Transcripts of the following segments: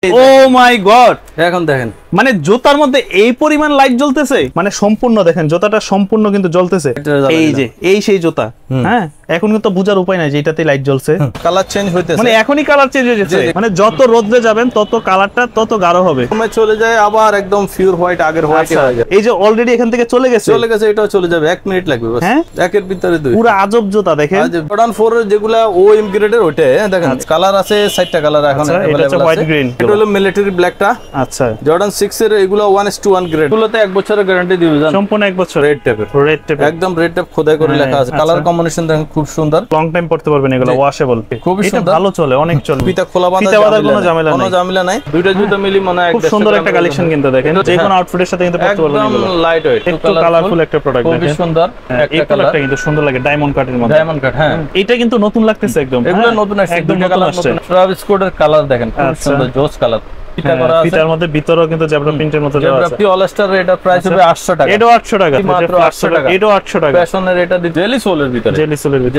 ও মাই god, এখন দেখেন মানে জুতার মধ্যে এই পরিমাণ লাইট জ্বলতেছে, মানে সম্পূর্ণ দেখেন জুতাটা সম্পূর্ণ কিন্তু জ্বলতেছে। এই যে এই সেই জুতা, হ্যাঁ এখন কিন্তু বোঝার উপায় নাই যে এটাতে লাইট জ্বলছে। কালার চেঞ্জ হইতেছে, মানে এখনই কালার চেঞ্জ হয়ে যাচ্ছে, মানে যত রোদে যাবেন তত কালারটা তত গাঢ় হবে। চলে যায় আবার একদম পিওর হোয়াইট, আগের হোয়াইট হয়ে যায়। এই যে অলরেডি এখান থেকে চলে গেছে, এটাও চলে যাবে, 1 মিনিট লাগবে বাস। হ্যাঁ একের ভিতরে দুই, পুরো আজব জুতা দেখেন। জর্ডান 4 এর যেগুলা ওএম গ্রেডের ওটা দেখেন, কালার আছে 4টা কালার এখন এটা হচ্ছে হোয়াইট গ্রিন, এটা হলো মিলিটারি ব্ল্যাকটা। আচ্ছা, জর্ডান 6 এর এগুলো 1:1 গ্রেড, এগুলোতে 1 বছরের গ্যারান্টি দিবে, জানেন সম্পূর্ণ 1 বছর। রেড টেপ, একদম রেড টেপ খোদাই করে লেখা আছে। কালার কম্বিনেশন দেখেন খুব সুন্দর, লং টাইম পড়তে পারবেন এগুলো, ওয়াশেবল, খুব সুন্দর, ভালো চলে, অনেক চলে। ফিতা খোলা বাঁধা কোনো ঝামেলা নাই। দুইটা জুতো মিলি মনে হয় খুব সুন্দর একটা কালেকশন কিন্তু দেখেন, যে কোনো আউটফিটের সাথে কিন্তু পড়তে পারবেন। একদম লাইট ওয়েট, একটু কালারফুল একটা প্রোডাক্ট দেখেন, খুব সুন্দর একটা কালারটা কিন্তু সুন্দর লাগে, ডায়মন্ড কাটের মধ্যে। ডায়মন্ড কাট, হ্যাঁ এটা কিন্তু নতুন লাগতেছে একদম, এগুলো নতুন আসছে, একদম দুইটা কালার নতুন। ট্রাভিস স্কটের কালার দেখেন, খুব সুন্দর জোস কালার। ফিটার মধ্যে ভিতরেও কিন্তু জেব্রা প্রিন্টের মতো দেওয়া আছে। অল স্টার এটার প্রাইস হবে 800 টাকা, এটাও 800 টাকা, মাত্র 800 টাকা, এটাও 800 টাকা। ফ্যাশনের এটা জেলি সোলের ভিতরে,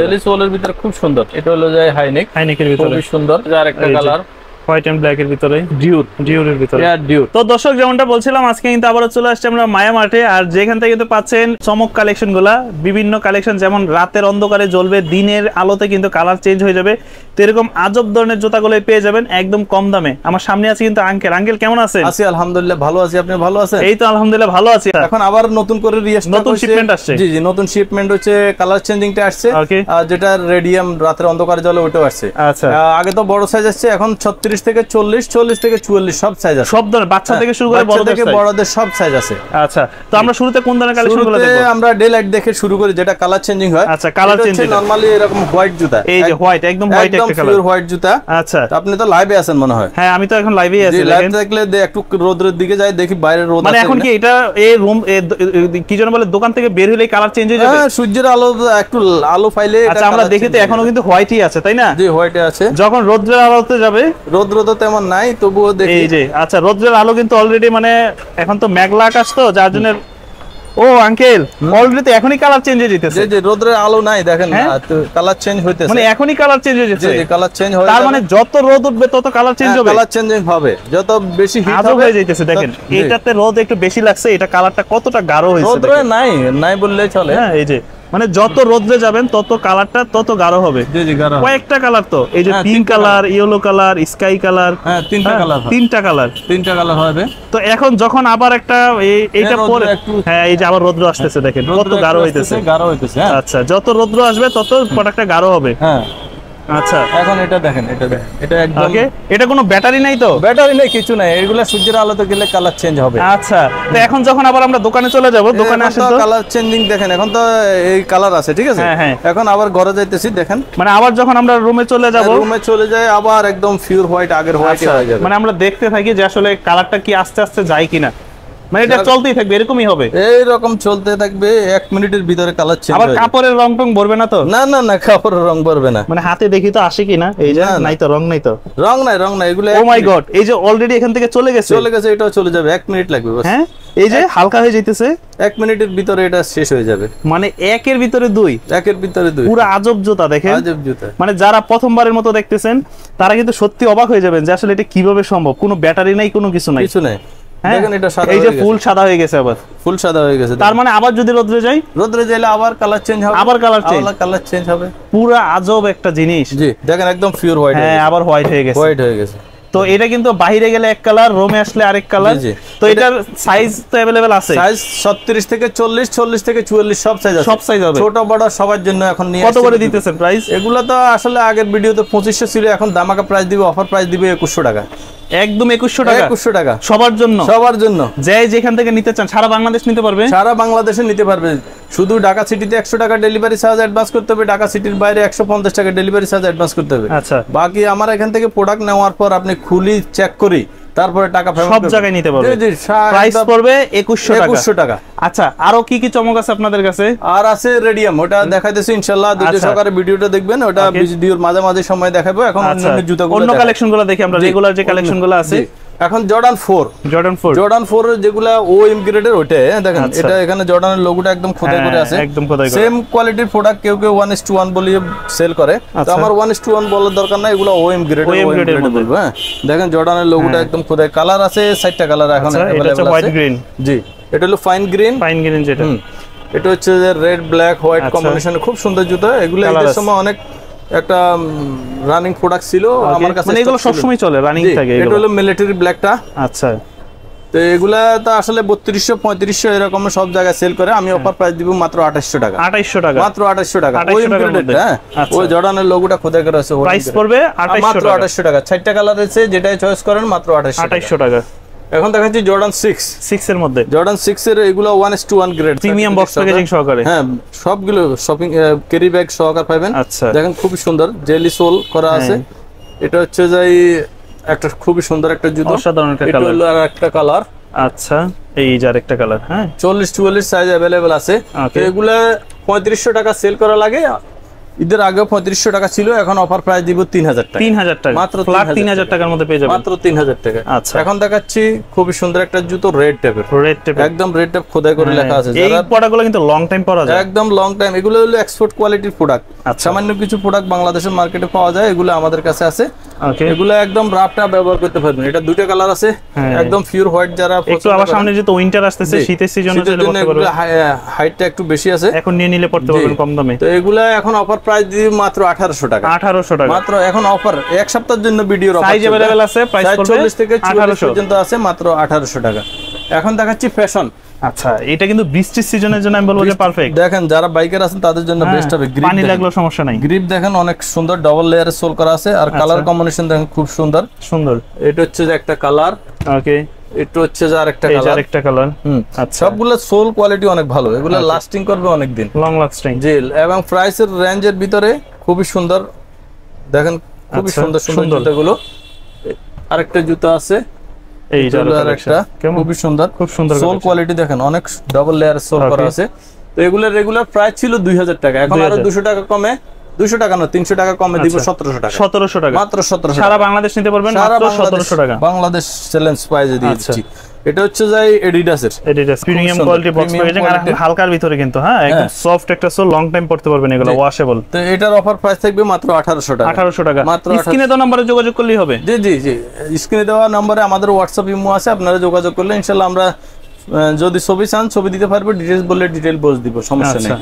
জেলি সোলের ভিতরে খুব সুন্দর। এটা হলো যায় হাইনেকের ভিতরে, খুব সুন্দর। আর একটা কালার হোয়াইট এন্ড ব্ল্যাক এর ভিতরে, ডিউরের ভিতরে। তো দর্শক, যেমনটা বলছিলাম, আজকে কিন্তু আবারো চলে আসছে আমরা মায়া মার্টে। আর যেখান থেকে কিন্তু পাচ্ছেন চমক কালেকশন গুলা, বিভিন্ন কালেকশন, যেমন রাতের অন্ধকারে জ্বলবে, দিনের আলোতে কিন্তু কালার চেঞ্জ হয়ে যাবে। তো এরকম আজব ধরনের জুতাগুলো পেয়ে যাবেন একদম কম দামে। আমার সামনে আছে কিন্তু আঙ্কেল কেমন আছেন? আছি আলহামদুলিল্লাহ ভালো আছি, আপনি ভালো আছেন? এই তো আলহামদুলিল্লাহ ভালো আছি। এখন আবার নতুন করে নতুন শিপমেন্ট আসছে। জি নতুন শিপমেন্ট হচ্ছে, কালার চেঞ্জিংটা আসছে, আর যেটা রেডিয়াম রাতের অন্ধকারে জ্বলে ওটাও আসছে। আচ্ছা, আগে তো বড় সাইজ আসছে, এখন 36 থেকে 40, 40 থেকে 44 সব সাইজ আছে, সব ধরনের, বাচ্চা থেকে শুরু করে বড়দের সব সাইজ আছে। আচ্ছা, তো আমরা শুরুতে কোন ধরনের কালেকশনগুলো দেখব? আমরা ডে লাইট দেখে শুরু করি, যেটা কালার চেঞ্জিং হয়। আচ্ছা, কালার চেঞ্জিং নরমালি এরকম হোয়াইট জুতা, এই যে হোয়াইট, একদম হোয়াইট একটা কালার, পিওর হোয়াইট জুতা। আচ্ছা, আপনি তো লাইভে আছেন মনে হয়? হ্যাঁ, আমি তো এখন লাইভেই আছি। লাইভ দেখলে একটু রোদের দিকে যাই, দেখি বাইরে রোদ আছে, মানে এখন কি এটা এই রুম কি যেন বলে, দোকান থেকে বের হলেই কালার চেঞ্জ হয়ে যাবে? হ্যাঁ, সূর্যের আলো একটু আলো পাইলে। আচ্ছা, আমরা দেখি তো এখনো কিন্তু হোয়াইটই আছে, তাই না? জি, হোয়াইটে আছে। যখন রোদ্রের আলোতে যাবে, রোদ তো তেমন নাই, তবুও দেখি। এই যে আচ্ছা, রোদ্রের আলো কিন্তু অলরেডি, মানে এখন তো মেঘলা আকাশ, তো যার জন্য। ও আঙ্কেল, অলরেডি তো এখনই কালার চেঞ্জ হয়ে যেতেছে। যে রোদের আলো নাই, দেখেন কালার চেঞ্জ হইতেছে, মানে এখনই কালার চেঞ্জ হয়ে যাচ্ছে। জি, কালার চেঞ্জ হয়, তার মানে যত রোদ উঠবে তত কালার চেঞ্জ হবে। কালার চেঞ্জিং হবে, যত বেশি হিট হবে হয়ে যাইতেছে। দেখেন এটাতে রোদ একটু বেশি লাগছে, এটা কালারটা কতটা গাঢ় হয়েছে। রোদ নাই বললেই চলে। হ্যাঁ, এই যে মানে যত রোদে যাবেন তত কালারটা তত গাঢ় হবে। জি জি, গাঢ়। কয়েকটা কালার তো, এই যে pink colour, yellow colour, sky colour, হ্যাঁ তিনটা কালার হবে। তো এখন যখন আবার একটা এইটা পরে, হ্যাঁ এই যে আবার রোদ্র আসতেছে, দেখেন কত গাঢ় হইতেছে। আচ্ছা, যত রোদ্র আসবে তত প্রোডাক্টটা গাঢ় হবে। হ্যাঁ, আচ্ছা, এখন এটা দেখেন, এটা একদম, এটা কোনো ব্যাটারি নাই তো? ব্যাটারি নাই, কিছু নাই, এগুলা সূর্যের আলোতে গেলে কালার চেঞ্জ হবে। আচ্ছা, তো এখন যখন আবার আমরা দোকানে চলে যাব, দোকানে আসে তো কালার চেঞ্জিং দেখেন, এখন তো এই কালার আছে, ঠিক আছে। হ্যাঁ, এখন আবার ঘরে যাইতেছি, দেখেন, মানে আবার যখন আমরা রুমে চলে যাব, রুমে চলে যায় আবার একদম পিওর হোয়াইট, আগের হোয়াইট হয়ে যাবে। মানে আমরা দেখতে থাকি যে আসলে কালারটা কি আস্তে আস্তে যায় কিনা, মানে এটা চলতেই থাকবে, এরকমই হবে, এইরকম চলতে থাকবে, 1 মিনিটের ভিতরে কালার চেঞ্জ হবে। আবার কাপড়ের রং টং ভরবে না তো? না, কাপড়ের রং ভরবে না। মানে হাতে দেখি তো আসে কিনা, এই যে নাই তো, রং নাই এগুলো। ও মাই গড, এই যে অলরেডি এখান থেকে চলে গেছে, এটাও চলে যাবে, 1 মিনিট লাগবে বাস। হ্যাঁ, এই যে হালকা হয়ে যাইতেছে, 1 মিনিটের ভিতরে এটা শেষ হয়ে যাবে। মানে একের ভিতরে দুই, পুরো আজব জুতা দেখেন, আজব জুতা। মানে যারা প্রথমবারের মতো দেখতেছেন তারা কিন্তু সত্যি অবাক হয়ে যাবেন যে আসলে এটা কিভাবে সম্ভব। কোনো ব্যাটারি নাই, কোনো কিছু নাই। দেখেন এটা সাদা, এই যে ফুল সাদা হয়ে গেছে, আবার ফুল সাদা হয়ে গেছে। তার মানে আবার যদি রোদ্রে যাইলে আবার কালার চেঞ্জ হবে, আবার কালার চেঞ্জ হবে। পুরো আজব একটা জিনিস। জি, দেখেন একদম পিওর হোয়াইট। হ্যাঁ, আবার হোয়াইট হয়ে গেছে। তো এটা কিন্তু বাইরে গেলে এক কালার, রুমে আসলে আরেক কালার। তো এটার সাইজ তো अवेलेबल আছে, সাইজ 36 থেকে 40, 40 থেকে 44 সব সাইজ আছে, সব সাইজ হবে, ছোট বড় সবার জন্য। এখন নিয়ে কত করে দিতেছেন প্রাইস? এগুলো তো আসলে আগের ভিডিওতে 2500 ছিল, এখন দামাকা প্রাইস দিবে, অফার প্রাইস দিবে 2100 টাকা, একদম 2100 টাকা সবার জন্য। যে যেখান থেকে নিতে চান সারা বাংলাদেশ নিতে পারবে, সারা বাংলাদেশে নিতে পারবে। শুধু ঢাকা সিটিতে 100 টাকা ডেলিভারি চার্জ অ্যাডভান্স করতে হবে, ঢাকা সিটির বাইরে 150 টাকা ডেলিভারি চার্জ অ্যাডভান্স করতে হবে। আচ্ছা, বাকি আমার এখান থেকে প্রোডাক্ট নেওয়ার পর আপনি খুলি চেক করি, তারপরে টাকা পেমেন্ট সব জায়গায় নিতে পারবে। জি, প্রাইস পড়বে 2100 টাকা। আচ্ছা, আরো কি কি চমক আছে আপনাদের কাছে? আর আছে রেডিয়াম, ওটা দেখাইতেছি ইনশাআল্লাহ, ধৈর্য সহকারে ভিডিওটা দেখবেন, ওটা ভিডিওর মাঝে সময় দেখাবো। এখন অন্য জুতাগুলো, অন্য কালেকশনগুলো দেখি আমরা, রেগুলার যে কালেকশনগুলো আছে এখন জর্ডান 4 এর যেগুলা ওএম গ্রেডের ওইটা দেখেন, এটা এখানে জর্ডানের লোগোটা একদম খোদাই করে আছে, একদম খোদাই করে। সেম কোয়ালিটির প্রোডাক্ট কেউ 1:1 বলে সেল করে, তো আমার 1:1 বলার দরকার নাই, এগুলো ওএম গ্রেডের বলবো। হ্যাঁ দেখেন জর্ডানের লোগোটা একদম খোদাই, কালার আছে 4টা কালার এখন अवेलेबल আছে। হোয়াইট গ্রিন, জি এটা হলো ফাইন গ্রিন যেটা, এটা হচ্ছে যে রেড ব্ল্যাক হোয়াইট কম্বিনেশন, খুব সুন্দর জুতো। এগুলো এর সময় অনেক একটা রানিং প্রোডাক্ট ছিল আমার কাছে, মানে এগুলো সব সময় চলে, রানিং থাকে। এটা হলো মিলিটারি ব্ল্যাকটা। আচ্ছা, তো এগুলা তো আসলে 3200 3500 এরকম সব জায়গায় সেল করে, আমি অফার প্রাইস দিব মাত্র 2800 টাকা। 2800 টাকা, মাত্র 2800 টাকা। ওই গ্রেডেড, হ্যাঁ ওই জর্ডানের লোগোটা খোদাই করা আছে, প্রাইস পড়বে 2800 টাকা, মাত্র 2800 টাকা। 4টা কালার আছে, যেটাই চয়েস করেন মাত্র 2800 টাকা। এখন দেখাচ্ছি জর্ডান 6 এর মধ্যে, জর্ডান 6 এর এগুলো 1:1 গ্রেড, প্রিমিয়াম বক্স প্যাকেজিং সহকারে। হ্যাঁ সবগুলো শপিং ক্যারি ব্যাগ সহকারে পাবেন। আচ্ছা দেখেন খুব সুন্দর জেলি সোল করা আছে। এটা হচ্ছে যাই একটা খুবই সুন্দর একটা জুতো, অসাধারণ একটা কালার। এটা হলো আর একটা কালার। আচ্ছা, এই যে আরেকটা কালার। হ্যাঁ 40-44 সাইজ अवेलेबल আছে। তো এগুলা 3500 টাকা সেল করা লাগে, ঈদের আগে 3500 টাকা ছিল, এখন অফার প্রাইস দিব 3000 টাকা। 3000 টাকা, মাত্র ফ্ল্যাট 3000 টাকার মধ্যে পেয়ে যাবেন, মাত্র 3000 টাকা। আচ্ছা, এখন দেখাচ্ছি খুবই সুন্দর একটা জুতো, রেড টেপের, একদম রেড টেপ খোদাই করে লেখা আছে। এই প্রোডাক্টগুলো কিন্তু লং টাইম পরা যায়, একদম লং টাইম। এগুলো হলো এক্সপোর্ট কোয়ালিটির প্রোডাক্ট। সামান্য কিছু প্রোডাক্ট বাংলাদেশের মার্কেটে পাওয়া যায়, এগুলো আমাদের কাছে আছে। এগুলো একদম রাফটা ব্যবহার করতে পারবেন। এটা দুটো কালার আছে, একদম পিওর হোয়াইট। যারা একটু আবার সামনে যেহেতু উইন্টার আসতেছে, শীতের সিজনে হাইটটা একটু বেশি আছে, এখন নিয়ে নিলে পড়তে পারবেন কম দামে। তো এগুলো এখন অফার প্রাইস দিই মাত্র 1800 টাকা। 1800 টাকা মাত্র, এখন অফার এক সপ্তাহের জন্য ভিডিওর অফার। সাইজ अवेलेबल আছে, প্রাইস পড়বে 40 থেকে 44 পর্যন্ত আছে, মাত্র 1800 টাকা। এখন দেখাচ্ছি ফ্যাশন। আচ্ছা, এটা কিন্তু বৃষ্টির সিজনের জন্য আমি বলবো যে পারফেক্ট। দেখেন যারা বাইকার আছেন তাদের জন্য বেস্ট হবে। গ্রিপ পানি লাগলো সমস্যা নাই, গ্রিপ দেখেন অনেক সুন্দর, ডাবল লেয়ারে সোল করা আছে, আর কালার কম্বিনেশন দেখেন খুব সুন্দর। এটা হচ্ছে যে একটা কালার। ওকে, এটা হচ্ছে যে আরেকটা কালার, এই আরেকটা কালার। আচ্ছা, সবগুলো সোল কোয়ালিটি অনেক ভালো, এগুলো লাস্টিং করবে অনেক দিন, লং লাস্টিং। জি, এবং প্রাইসের রেঞ্জের ভিতরে খুবই সুন্দর। দেখেন খুবই সুন্দর সুন্দর জুতাগুলো। আরেকটা জুতা আছে, এই যে আরেকটা খুবই সুন্দর, খুব সুন্দর সোল কোয়ালিটি। দেখেন অনেক ডাবল লেয়ার সোল করা আছে। তো এগুলোর রেগুলার প্রাইস ছিল 2000 টাকা, এখন আরো 200 টাকা কমে, 200 টাকা না 300 টাকা কমে দিব 1700 টাকা। 1700 টাকা, মাত্র 1700 টাকা। সারা বাংলাদেশ নিতে পারবেন মাত্র 1700 টাকা, বাংলাদেশ চ্যালেঞ্জ প্রাইজে দিয়ে দিচ্ছি। এটা হচ্ছে যাই এডিডাসের, Adidas premium quality box packaging, আর হালকার ভিতরে কিন্তু, হ্যাঁ একদম সফট একটা সোল, লং টাইম পড়তে পারবেন, এগুলো ওয়াশেবল। তো এটার অফার প্রাইস থাকবে মাত্র 1800 টাকা। 1800 টাকা মাত্র। স্ক্রিনে দেওয়া নম্বরে যোগাযোগ করলেই হবে। জি জি জি, স্ক্রিনে দেওয়া নম্বরে আমাদের হোয়াটসঅ্যাপ ইমো আছে, আপনারা যোগাযোগ করলে ইনশাআল্লাহ আমরা যদি ছবি চান ছবি দিতে পারবো, ডিটেইলস বললে ডিটেইল বলে দিব, সমস্যা নেই।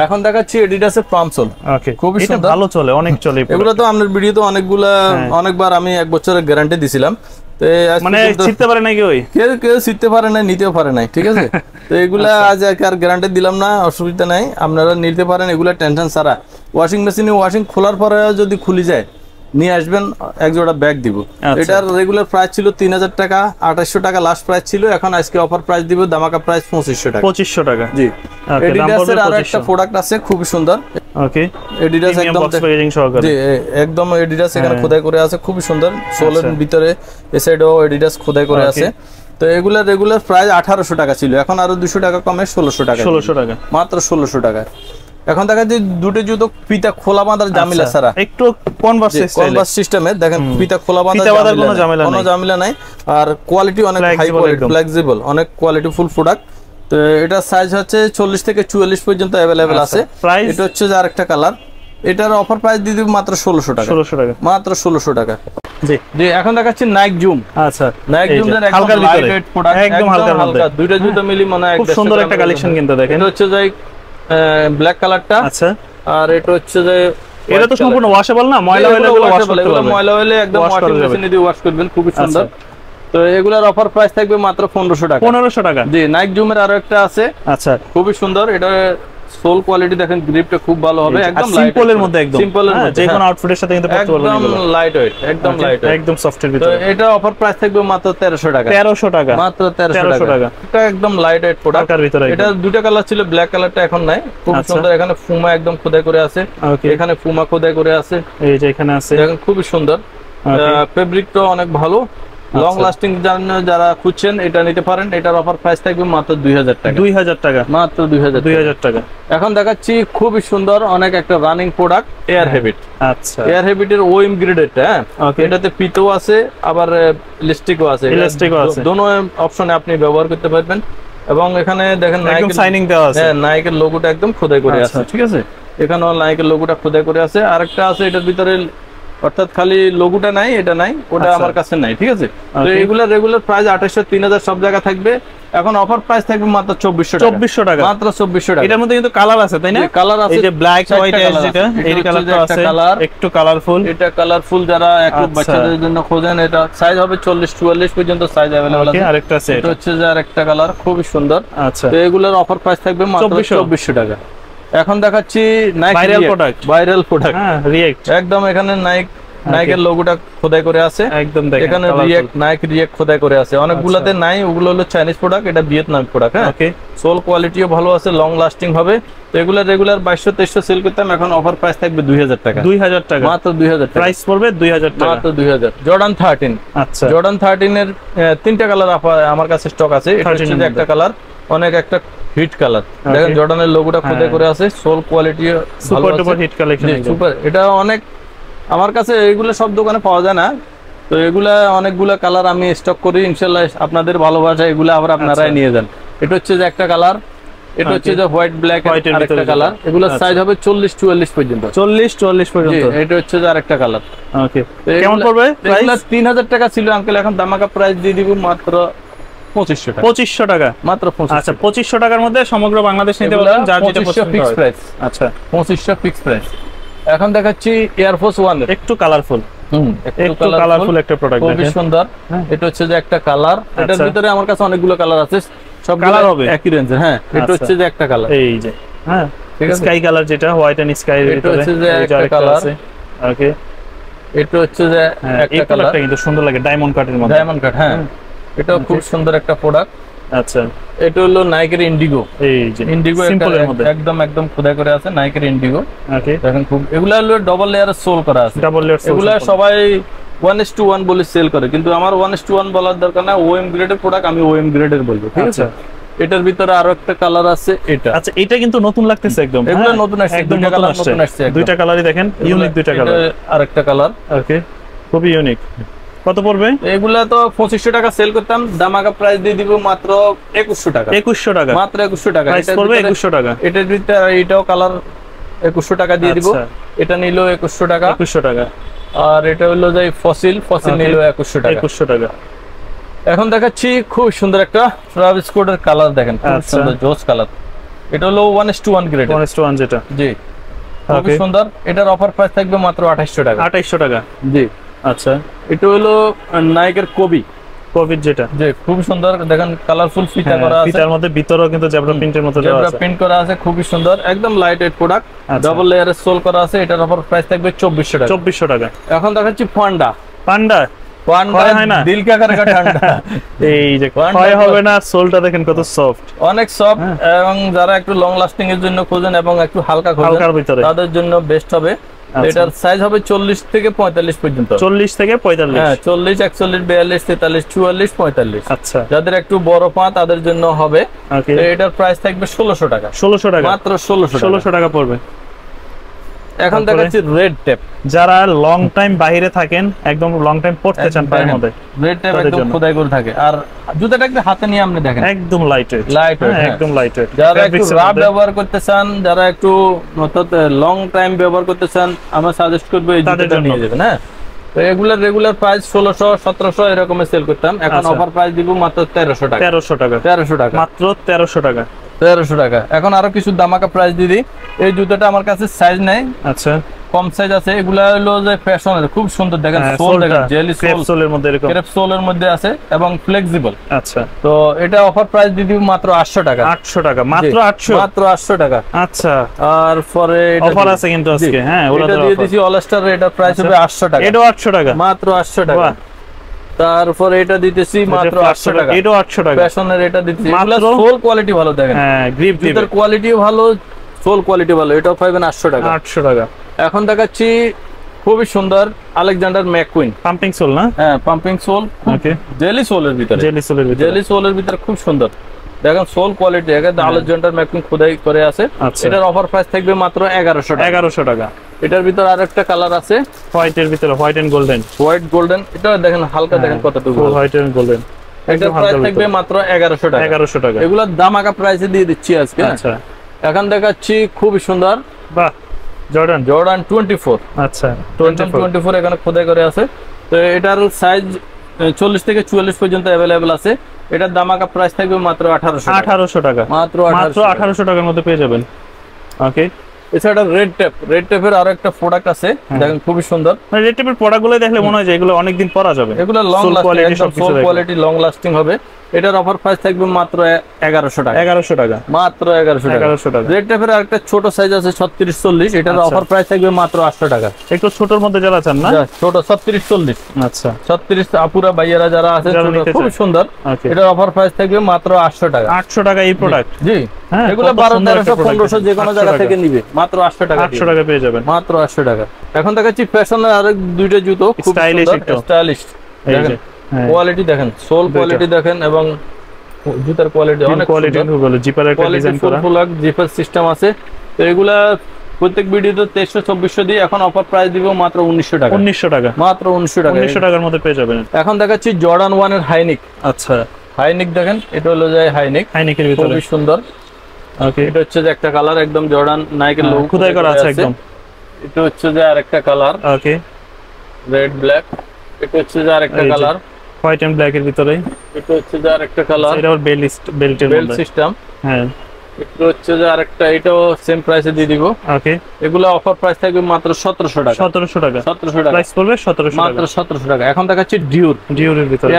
এখন দেখাচ্ছি এডিডাসের পামসোল। ওকে, খুবই সুন্দর, ভালো চলে, অনেক চলে। এগুলো তো আমাদের ভিডিওতে অনেকবার আমি 1 বছরের গ্যারান্টি দিছিলাম। মানে শিখতে পারে নাই কেউ শিখতে পারে নাই, নিতেও পারে নাই, ঠিক আছে। তো এগুলা আজ আর গ্যারান্টি দিলাম না, অসুবিধা নাই, আপনারা নিতে পারেন এগুলা টেনশন ছাড়া। ওয়াশিং মেশিনে ওয়াশিং খোলার পরে যদি খুলে যায় নিয়ে আসবেন, এক জোড়া ব্যাগ দিব। এটার রেগুলার প্রাইস ছিল 3000 টাকা, 2800 টাকা লাস্ট প্রাইস ছিল, এখন আজকে অফার প্রাইস দিব ধামাকা প্রাইস 2500 টাকা। 2500 টাকা, জি। এডিডাসের আরো একটা প্রোডাক্ট আছে খুবই সুন্দর। ওকে, এডিডাস একদম জি, একদম এডিডাস এখানে খোদাই করে আছে, খুবই সুন্দর। সোলের ভিতরে এই সাইডেও এডিডাস খোদাই করে আছে। তো এগুলা রেগুলার প্রাইস 1800 টাকা ছিল, এখন আরো 200 টাকা কমে 1600 টাকা। 1600 টাকা, মাত্র 1600 টাকা। এখন দেখা যায় দুটো জুতো পিতা খোলা বাঁধার জামিলা ছাড়া, একটু কনভার্স সিস্টেমে। দেখেন পিতা খোলা বাঁধার কোনো ঝামেলা নাই, আর কোয়ালিটি অনেক হাই কোয়ালিটি, ফ্লেক্সিবল, অনেক কোয়ালিটি ফুল প্রোডাক্ট। তো এটা সাইজ হচ্ছে 40 থেকে 44 পর্যন্ত अवेलेबल আছে। এটা হচ্ছে যে আরেকটা কালার, এটার অফার প্রাইস দিয়ে দিব মাত্র 1600 টাকা। 1600 টাকা, মাত্র 1600 টাকা। জি জি, এখন দেখাচ্ছি নাইক জুম। আচ্ছা, নাইক জুম এর একদম লাইটওয়েট প্রোডাক্ট, একদম হালকা, দুইটা জুতো মিলি মনে হয় খুব সুন্দর একটা কালেকশন কিন্তু। দেখেন এটা হচ্ছে যে ব্ল্যাক কালারটা। আচ্ছা, আর এটা হচ্ছে যে এটা তো সম্পূর্ণ ওয়াশেবল না, ময়লা হলে ওয়াশ করতে হবে, ময়লা হলে একদম ওয়াশিং মেশিনে দিয়ে ওয়াশ করবেন, খুবই সুন্দর। তো এগুলার অফার প্রাইস থাকবে মাত্র 1500 টাকা। 1500 টাকা, জি। নাইক জুমের আরো একটা আছে। আচ্ছা, খুবই সুন্দর। এটা সোল কোয়ালিটি দেখেন, গ্রিপটা খুব ভালো হবে, একদম সিম্পলের মধ্যে, একদম সিম্পলের মধ্যে, যে কোনো আউটফিটের সাথে কিন্তু পড়তে পারবেন, একদম লাইটওয়েট, একদম লাইটওয়েট, একদম সফটের ভিতরে। তো এটা অফার প্রাইস থাকবে মাত্র 1300 টাকা। 1300 টাকা, মাত্র 1300 টাকা। এটা একদম লাইটওয়েট প্রোডাক্টের ভিতরে। এটা দুটো কালার ছিল, ব্ল্যাক কালারটা এখন নাই, খুব সুন্দর। এখানে ফুমা একদম খোদাই করে আছে, এখানে ফুমা খোদাই করে আছে, এই যে এখানে আছে, দেখেন খুবই সুন্দর। ফেব্রিকটা অনেক ভালো, লং লাস্টিং যারা খুঁজছেন এটা নিতে পারেন। এটার অফার প্রাইস থাকবে মাত্র 2000 টাকা। 2000 টাকা মাত্র 2000 টাকা। এখন দেখাচ্ছি খুবই সুন্দর অনেক একটা রানিং প্রোডাক্ট এয়ার হ্যাবিট। আচ্ছা, এয়ার হ্যাবিটের ওএম গ্রেডেড। হ্যাঁ, এটাতে পিতো আছে আবার ইলাস্টিকও আছে, দোনো অপশনে আপনি ব্যবহার করতে পারবেন। এবং এখানে দেখেন নাইকের সাইনিং দেওয়া আছে। হ্যাঁ, নাইকের লোগোটা একদম খোদাই করে আছে, ঠিক আছে। এখানেও নাইকের লোগোটা খোদাই করে আছে। আরেকটা আছে এটার ভিতরে, অর্থাৎ খালি লোগোটা নাই, এটা নাই, ওটা আমার কাছে নাই, ঠিক আছে। তো এগুলা রেগুলার প্রাইস 2800 3000 সব জায়গা থাকবে। এখন অফার প্রাইস থাকবে মাত্র 2400 টাকা। মাত্র 2400 টাকা। এটার মধ্যে কিন্তু কালার আছে, তাই না? কালার আছে, এই যে ব্ল্যাক হোয়াইট যেটা, এই কালারটা আছে, একটু কালারফুল। এটা কালারফুল যারা একটু বাচ্চাদের জন্য খোঁজেন, এটা সাইজ হবে 40 44 পর্যন্ত সাইজ अवेलेबल আছে। আরেকটা আছে, এটা হচ্ছে যে আরেকটা কালার খুবই সুন্দর। আচ্ছা, তো এগুলোর অফার প্রাইস থাকবে মাত্র 2400 টাকা। এখন দেখাচ্ছি নাইক ভাইরাল প্রোডাক্ট। হ্যাঁ, রিয়েক্ট একদম। এখানে নাইকের লোগোটা খোদাই করে আছে একদম। দেখেন এখানে নাইক রিয়েক্ট খোদাই করে আছে। অনেকগুলাতে নাই, ওগুলো হলো চাইনিজ প্রোডাক্ট, এটা ভিয়েতনাম প্রোডাক্ট। হ্যাঁ, সোল কোয়ালিটিও ভালো আছে, লং লাস্টিং হবে। তো এগুলো রেগুলার 2200 সেল করতাম, এখন অফার প্রাইস থাকবে 2000 টাকা। 2000 টাকা, মাত্র 2000 টাকা প্রাইস পড়বে 2000 টাকা, মাত্র 2000। জর্ডান 13। আচ্ছা, জর্ডান 13 এর 3টা কালার আমার কাছে স্টক আছে। এটা হচ্ছে যে একটা কালার, অনেক একটা হিট কালার। দেখেন জর্ডানের লোগোটা খোদাই করে আছে, sole quality super duper hit collection, super. এটা অনেক আমার কাছে এগুলো সব দোকানে পাওয়া যায় না। তো এগুলা অনেকগুলা কালার আমি স্টক করি, ইনশাআল্লাহ আপনাদের ভালোবাসা এগুলা আবার আপনারাই নিয়ে যান। এটা হচ্ছে যে একটা কালার, এটা হচ্ছে যে হোয়াইট ব্ল্যাক আরেকটা কালার। এগুলো সাইজ হবে 40 44 পর্যন্ত। 40 44 পর্যন্ত। এটা হচ্ছে যে আরেকটা কালার। ওকে, কেমন পড়বে প্রাইস? 3000 টাকা ছিল আঙ্কেল, এখন ধামাকা প্রাইস দিয়ে দিব মাত্র 2500 টাকা। 2500 টাকা, মাত্র 2500। আচ্ছা, 2500 টাকার মধ্যে সমগ্র বাংলাদেশ নিতে পারবেন, যার যেটা পছন্দ হয়। Fix price. আচ্ছা, 2500 ফিক্স প্রাইস। এখন দেখাচ্ছি এয়ারফোর্স 1 একটু কালারফুল। একটু কালারফুল একটা প্রোডাক্ট, খুবই সুন্দর। এটা হচ্ছে যে একটা কালার, এটার ভিতরে আমার কাছে অনেকগুলো কালার আছে, সব কালার হবে একই রেঞ্জের। হ্যাঁ, এটা হচ্ছে যে একটা কালার, এই যে। হ্যাঁ, ঠিক আছে, স্কাই কালার যেটা হোয়াইট এন্ড স্কাই এর ভিতরে, এটা হচ্ছে যে একটা কালার আছে। ওকে, এটা হচ্ছে যে একটা কালারটা কিন্তু সুন্দর লাগে, ডায়মন্ড কাটের মধ্যে। ডায়মন্ড কাট, হ্যাঁ, এটাও খুব সুন্দর একটা প্রোডাক্ট। আচ্ছা, এটা হলো নাইকের ইন্ডিগো। এই যে ইন্ডিগো সিম্পলের মধ্যে একদম খোদাই করে আছে, নাইকের ইন্ডিগো। ওকে, দেখেন খুব, এগুলা হলো ডাবল লেয়ারের সোল করা আছে। ডাবল লেয়ার, এগুলা সবাই 1:1 বলে সেল করে, কিন্তু আমার 1:1 বলার দরকার না। ওএম গ্রেডের প্রোডাক্ট আমি ওএম গ্রেডের বলবো, ঠিক আছে। এটার ভিতরে আরো একটা কালার আছে, এটা। আচ্ছা, এটা কিন্তু নতুন লাগতেছে একদম, এগুলা নতুন আসছে, একদম নতুন আসছে। দুইটা কালারই দেখেন, ইউনিক দুইটা কালার। আরেকটা কালার, ওকে, খুবই ইউনিক। কত পড়বে? এগুলা তো 2500 টাকা সেল করতাম, ধামাকা প্রাইস দিয়ে দিব মাত্র 2100 টাকা। 2100 টাকা, মাত্র 2100 টাকা। প্রাইস পড়বে 2100 টাকা। এটার ভিতরে এটাও কালার 2100 টাকা দিয়ে দিব। এটা নিল 2100 টাকা। 2100 টাকা। আর এটা হলো যে ফসিল নিল 2100 টাকা। 2100 টাকা। এখন দেখাচ্ছি খুব সুন্দর একটা ট্রাভিস স্কটের কালার, দেখেন খুব সুন্দর জোস কালার। এটা হলো 1:1 গ্রেড, 1:1 যেটা, জি, খুব সুন্দর। এটার অফার প্রাইস থাকবে মাত্র 2800 টাকা। 2800 টাকা, জি। আচ্ছা, এটা হলো নাইকের কোভিড যেটা, যে খুব সুন্দর, দেখেন কালারফুল ফিতা করা আছে, ফিতার মধ্যে ভিতরেও কিন্তু জেব্রা প্রিন্টের মতো দেওয়া আছে, জেব্রা প্রিন্ট করা আছে, খুবই সুন্দর, একদম লাইট ওয়েট প্রোডাক্ট, ডাবল লেয়ারের সোল করা আছে। এটার অফার প্রাইস থাকবে 2400 টাকা। 2400 টাকা। এখন দেখাচ্ছি পান্ডা হয় না, দিল কা কারকা ঠান্ডা। এই যে ক্ষয় হবে না, সোলটা দেখেন কত সফট, অনেক সফট। এবং যারা একটু লং লাস্টিং এর জন্য খোঁজেন এবং একটু হালকা খোঁজেন, তাদের জন্য বেস্ট হবে। এটার সাইজ হবে 40 থেকে 45 পর্যন্ত। 40 থেকে 45, হ্যাঁ, 40 41 42 43 44 45। আচ্ছা, যাদের একটু বড় পা তাদের জন্য হবে। এটার প্রাইস থাকবে 1600 টাকা। 1600 টাকা, মাত্র 1600 টাকা পড়বে। এখন দেখাচ্ছি রেড টেপ, যারা লং টাইম বাইরে থাকেন, একদম লং টাইম পড়তে চান পায়ের মধ্যে, রেড টেপ একদম খোদাই করে থাকে। আর জুতাটা একটু হাতে নিয়ে আপনি দেখেন, একদম লাইট ওয়েট, একদম লাইট ওয়েট। যারা একটু রাফ ব্যবহার করতে চান, যারা একটু লং টাইম ব্যবহার করতে চান, আমরা সাজেস্ট করব এই জুতাটা নিয়ে যাবেন। হ্যাঁ, তো এগুলার রেগুলার প্রাইস 1600 1700 এরকমের সেল করতাম, এখন অফার প্রাইস দিব মাত্র 1300 টাকা। 1300 টাকা, 1300 টাকা, মাত্র 1300 টাকা। 1300 টাকা। এখন আরো কিছু ধামাকা প্রাইস দিয়ে দিই। এই জুতাটা আমার কাছে সাইজ নাই, আচ্ছা, কম সাইজ আছে। এগুলা হলো যে ফ্যাশনের, খুব সুন্দর, দেখেন সোল, দেখেন জেলি সোলের মধ্যে, এরকম ক্রেপ সোলের মধ্যে আছে এবং ফ্লেক্সিবল। আচ্ছা, তো এটা অফার প্রাইস দিয়ে দিব মাত্র 800 টাকা। 800 টাকা, মাত্র 800, মাত্র 800 টাকা। আচ্ছা, আর পরে অফার আছে কিন্তু আজকে, হ্যাঁ, ওটা দিয়ে দিছি অলস্টার, এটা প্রাইস হবে 800 টাকা। এটাও 800 টাকা, মাত্র 800 টাকা। তারপরে এটা দিতেছি মাত্র 800 টাকা। এটাও 800 টাকা। ফ্যাশনের এটা দিতেছি, মাত্র সোল কোয়ালিটি ভালো, দেখেন, হ্যাঁ, গ্রিপ এর কোয়ালিটিও ভালো, সোল কোয়ালিটি ভালো, এটাও পাবেন 800 টাকা। 800 টাকা। এখন দেখাচ্ছি খুবই সুন্দর আলেকজান্ডার ম্যাকুইন পাম্পিং সোল না? হ্যাঁ পাম্পিং সোল। ওকে, জেলি সোলের ভিতরে, জেলি সোলের ভিতরে খুব সুন্দর দেখেন সোল কোয়ালিটি। একদম আলেকজান্ডার ম্যাকুইন খোদাই করে আছে। এটার অফার প্রাইস থাকবে মাত্র 1100 টাকা। এটার ভিতর আরেকটা কালার আছে হোয়াইটের ভিতরে, white and golden. White golden, এটা দেখেন হালকা, দেখেন কতটুকু হোয়াইট এন্ড গোল্ডেন। এটার প্রাইস থাকবে মাত্র 1100 টাকা। 1100 টাকা। এগুলা দামাকা প্রাইসে দিয়ে দিচ্ছি আজকে। আচ্ছা, এখন দেখাচ্ছি খুবই সুন্দর, বাহ, জর্ডান 24। আচ্ছা, 24 এখানে খোদাই করে আছে। তো এটার সাইজ 40 থেকে 44 পর্যন্ত अवेलेबल আছে। এটার দামাকা প্রাইস থাকবে মাত্র 1800 টাকা। মাত্র 1800 টাকার মধ্যে পেয়ে যাবেন। ওকে, এছাড়া রেড টেপের আরো একটা প্রোডাক্ট আছে, দেখেন খুবই সুন্দর। মানে রেড টেপের প্রোডাক্টগুলো দেখলে মনে হয় যে এগুলো অনেক দিন পরা যাবে, এগুলো long lasting, soul quality long lasting হবে। এটার অফার প্রাইস থাকবে মাত্র 1100 টাকা। 1100 টাকা, মাত্র 1100 টাকা। রেড টেপের আরেকটা ছোট সাইজ আছে 36-40, এটার অফার প্রাইস থাকবে মাত্র 800 টাকা। একটু ছোটর মধ্যে যারা চান না, ছোট 36-40। আচ্ছা, 36 আপুরা ভাইয়ারা যারা আছে, খুব সুন্দর। এটার অফার প্রাইস থাকবে মাত্র 800 টাকা। 800 টাকা এই প্রোডাক্ট? জি, এগুলো 1200-1300 যে কোনো জায়গা থেকে নিবে, মাত্র 800 টাকা। 800 টাকা পেয়ে যাবেন, মাত্র 800 টাকা। এখন দেখাচ্ছি ফ্যাশনের আরেক দুইটা জুতো, খুব স্টাইলিশ। দেখেন কোয়ালিটি দেখেন, সোল কোয়ালিটি দেখেন, এবং জুতার কোয়ালিটি অনেক কোয়ালিটি, জিপারের ডিজাইন করা, ফুল জিপার সিস্টেম আছে। তো এগুলা প্রত্যেক ভিডিওতে 2300-2400 দিয়ে, এখন অফার প্রাইস দিব মাত্র 1900 টাকা। 1900 টাকা, মাত্র 1900 টাকা। 1900 টাকার মধ্যে পেয়ে যাবেন। এখন দেখাচ্ছি জর্ডান 1 এর হাইনিক। আচ্ছা, হাইনিক দেখেন, এটা হলো যে হাইনিকের ভিতরে খুবই সুন্দর। ওকে, এটা হচ্ছে যে একটা কালার, একদম জর্ডান নাইকের লোগো খোদাই করা আছে একদম। এটা হচ্ছে যে আরেকটা কালার, ওকে, রেড ব্ল্যাক। এটা হচ্ছে যে আরেকটা কালার, হোয়াইট এন্ড ব্ল্যাক এর ভিতরে। এটা হচ্ছে যে আরেকটা কালার, এটা আবার বেল্টের সিস্টেম। হ্যাঁ, এটা হচ্ছে যে আরেকটা, এটাও সেম প্রাইসে দিয়ে দিব। ওকে, এগুলা অফার প্রাইস থাকবে মাত্র 1700 টাকা। 1700 টাকা, 1700 টাকা প্রাইস পড়বে 1700 টাকা, মাত্র 1700 টাকা। এখন দেখাচ্ছি ডিউরের ভিতরে।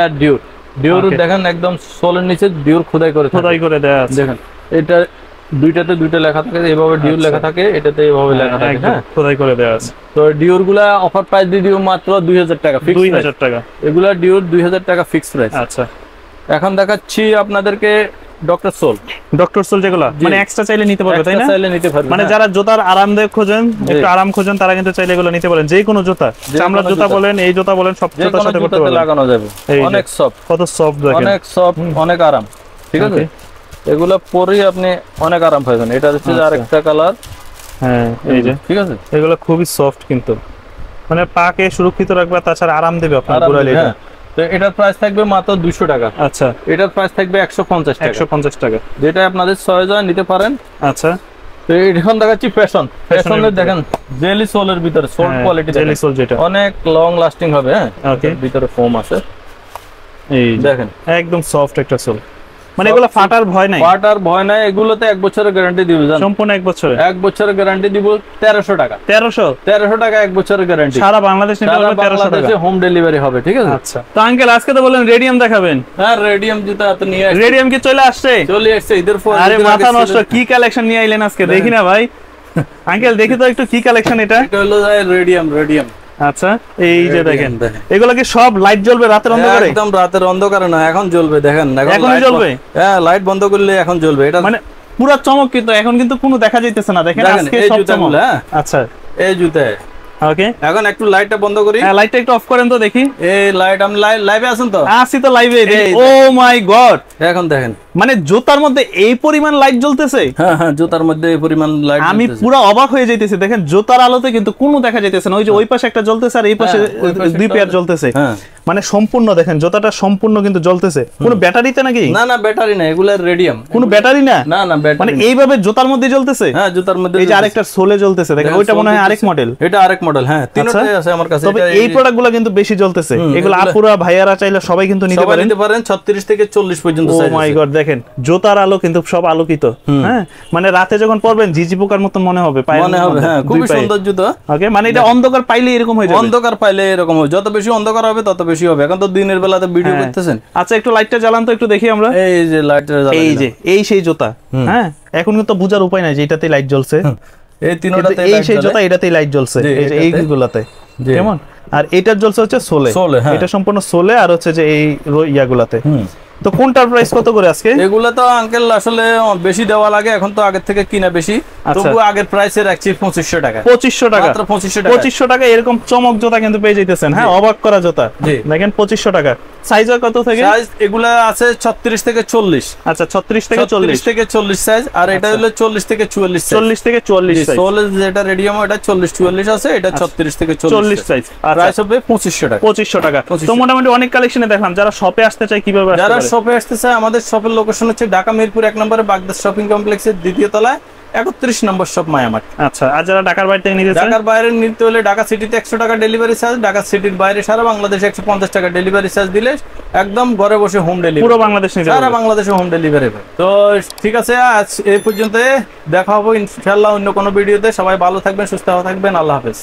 ডিউর দেখেন, একদম সোলের নিচে ডিউর খোদাই করে দেয়া আছে। দেখেন এটা দুইটাতে দুইটা লেখা থাকে, এইভাবে ডিউর লেখা থাকে, এটাতে এইভাবে লেখা থাকে, হ্যাঁ খোদাই করে দেয়া আছে। তো ডিউর গুলা অফার প্রাইস দিয়ে দিব মাত্র 2000 টাকা, 2000 টাকা। এগুলা ডিউর 2000 টাকা ফিক্স প্রাইস। আচ্ছা, এখন দেখাচ্ছি আপনাদেরকে ডক্টর সোল, যেগুলো মানে এক্সট্রা চাইলে নিতে পারবে, তাই না? চাইলে নিতে পারবে, মানে যারা জুতার আরামদায়ক খোঁজেন, একটু আরাম খোঁজেন, তারা কিন্তু চাইলে এগুলো নিতে পারেন। যে কোনো জুতা, চামড়ার জুতা বলেন, এই জুতা বলেন, সব জুতার সাথে করতে পারবেন, লাগানো যাবে। অনেক সফট, কত সফট দেখেন, অনেক সফট, অনেক আরাম। ঠিক আছে, এগুলো পরে আপনি অনেক আরাম পাবেন। এটা হচ্ছে আরেকটা কালার। হ্যাঁ, এই যে ঠিক আছে, এগুলো খুবই সফট, কিন্তু মানে পাকে সুরক্ষিত রাখবে, তাছাড়া আরাম দেবে আপনার ঘোরালে। তো এটার প্রাইস থাকবে মাত্র 200 টাকা। আচ্ছা, এটার প্রাইস থাকবে 150 টাকা। 150 টাকা, যেটা আপনাদের চয়েস হয় নিতে পারেন। আচ্ছা, তো এখন দেখাচ্ছি ফ্যাশনের দেখেন, জেলি সোলের ভিতরে, সোল কোয়ালিটি, জেলি সোল যেটা অনেক লং লাস্টিং হবে। হ্যাঁ, ওকে, ভিতরে ফোম আছে, এই দেখেন একদম সফট একটা সোল। মানে এগুলো ফাটার ভয় নাই, এগুলোতে 1 বছরের গ্যারান্টি দিব, সম্পূর্ণ 1 বছরের। 1 বছরের গ্যারান্টি দিব 1300 টাকা। 1300 টাকা 1 বছরের গ্যারান্টি, সারা বাংলাদেশ নিতে পারবেন 1300 টাকা, হোম ডেলিভারি হবে। ঠিক আছে, আচ্ছা। তো আঙ্কেল আজকে তো বলেন রেডিয়াম দেখাবেন। হ্যাঁ, রেডিয়াম জুতা তো নিয়ে আসছে। রেডিয়াম কি চলে আসছে ঈদের পর। আরে মাথা নষ্ট, কি কালেকশন নিয়ে আইলেন আজকে, দেখি না ভাই। আঙ্কেল দেখি তো একটু কি কালেকশন এটা। এটা হলো রেডিয়াম। আচ্ছা, এই যে দেখেন, এগুলো কি সব লাইট জ্বলবে রাতের অন্ধকারে? একদম রাতের অন্ধকারে না, এখন জ্বলবে। দেখেন এখন জ্বলবে। হ্যাঁ, লাইট বন্ধ করলে এখন জ্বলবে। এটা মানে পুরো চমক, কিন্তু এখন কিন্তু কোনো দেখা যাইতেছে না। দেখেন আজকে সব চমক। আচ্ছা, এই জুতা। ওকে, এখন একটু লাইটটা বন্ধ করি। হ্যাঁ, লাইটটা একটু অফ করেন তো দেখি। এই লাইট, আমি লাইভে আছেন তো? আছি তো লাইভে। ও মাই গড, এখন দেখেন মানে জুতার মধ্যে এই পরিমাণ লাইট জ্বলতেছে। হ্যাঁ হ্যাঁ, জুতার মধ্যে এই পরিমাণ লাইট, আমি পুরো অবাক হয়ে যাইতেছি। দেখেন জুতার আলোতে কিন্তু কোনো দেখা যাইতেছে না। ওই যে ওই পাশে একটা জ্বলতেছে, আর এই পাশে দুই পেয়ার জ্বলতেছে। মানে সম্পূর্ণ দেখেন, জুতাটা সম্পূর্ণ কিন্তু জ্বলতেছে। কোনো ব্যাটারিতে নাকি? না না, ব্যাটারি না, এগুলা রেডিয়াম। কোনো ব্যাটারি না? না না, ব্যাটারি। মানে এইভাবে জুতার মধ্যে জ্বলতেছে। হ্যাঁ, জুতার মধ্যে। এই যে আরেকটা সোলে জ্বলতেছে, দেখেন ওইটা মনে হয় আরেক মডেল। এটা আরেক মডেল। হ্যাঁ, তিনটাই আছে আমার কাছে। তবে এই প্রোডাক্টগুলো কিন্তু বেশি জ্বলতেছে। এগুলো আপুরা ভাইয়ারা চাইলে সবাই কিন্তু নিতে পারেন। 36 থেকে 40 পর্যন্ত সাইজ। ও মাই গড, দেখেন জুতার আলো কিন্তু সব আলোকিত। হ্যাঁ, মানে রাতে যখন পরবেন ঝিঝি পোকার মতো মনে হবে, মনে হবে। হ্যাঁ, খুব সুন্দর জুতা। ওকে, মানে এটা অন্ধকার পাইলে এরকম হয়ে যাবে। অন্ধকার পাইলে এরকম হবে, যত বেশি অন্ধকার হবে তত বেশি হবে। এখন তো দিনের বেলাতে ভিডিও করতেছেন। আচ্ছা, একটু লাইটটা জ্বালান তো, একটু দেখি আমরা। এই যে লাইটটা জ্বালান, এই যে এই সেই জুতা। হ্যাঁ, এখন কিন্তু বোঝার উপায় নাই যে এটাতেই লাইট জ্বলছে। এই তিনটাতে এই সেই জুতা, এটাতেই লাইট জ্বলছে। এই যে এইগুলাতে কেমন, আর এটার জ্বলছে হচ্ছে সোলে। এটা সম্পূর্ণ সোলে, আর হচ্ছে যে এই ইয়াগুলাতে। তো কোনটার প্রাইস কত করে আজকে? এগুলা তো আঙ্কেল আসলে বেশি দেওয়া লাগে, এখন তো আগের থেকে কিনা বেশি, তবু আগের প্রাইসে রাখছি 2500 টাকা। 2500 টাকা, মাত্র 2500 টাকা। 2500 টাকা এরকম চমক জুতা কিন্তু পেয়ে যাইতেছেন। হ্যাঁ, অবাক করা জুতা দেখেন 2500 টাকা। সাইজ কত থেকে? সাইজ এগুলা আছে 36 থেকে 40। আচ্ছা, 36 থেকে 40 সাইজ, আর এটা হলো 40 থেকে 44 সাইজ। 40 থেকে 44 সাইজ। 16 যেটা রেডিয়াম, এটা 40 44 আছে, এটা 36 থেকে 40 সাইজ। প্রাইস হবে 2500 টাকা। 2500 টাকা। তো মোটামুটি অনেক কালেকশনে দেখলাম। যারা শপে আসতে চায় কিভাবে আসতে পারে? যারা শপে আসতে চায়, আমাদের শপের লোকেশন হচ্ছে ঢাকা মিরপুর 1 নম্বরে বাগদাদ শপিং কমপ্লেক্সের 2য় তলায় 31 নম্বর শপ মায়ামার্ট। আচ্ছা, আর যারা ঢাকার বাইরে থেকে নিতে চায়? ঢাকার বাইরে নিতে হলে ঢাকা সিটিতে 100 টাকা ডেলিভারি চার্জ, ঢাকা সিটির বাইরে সারা বাংলাদেশে 150 টাকা ডেলিভারি চার্জ দিলে একদম ঘরে বসে হোম ডেলিভারি, পুরো বাংলাদেশ নিতে সারা বাংলাদেশে হোম ডেলিভারি। তো ঠিক আছে, আজ এই পর্যন্ত, দেখা হবে ইনশাআল্লাহ অন্য কোনো ভিডিওতে। সবাই ভালো থাকবেন, সুস্থ থাকবেন, আল্লাহ হাফেজ।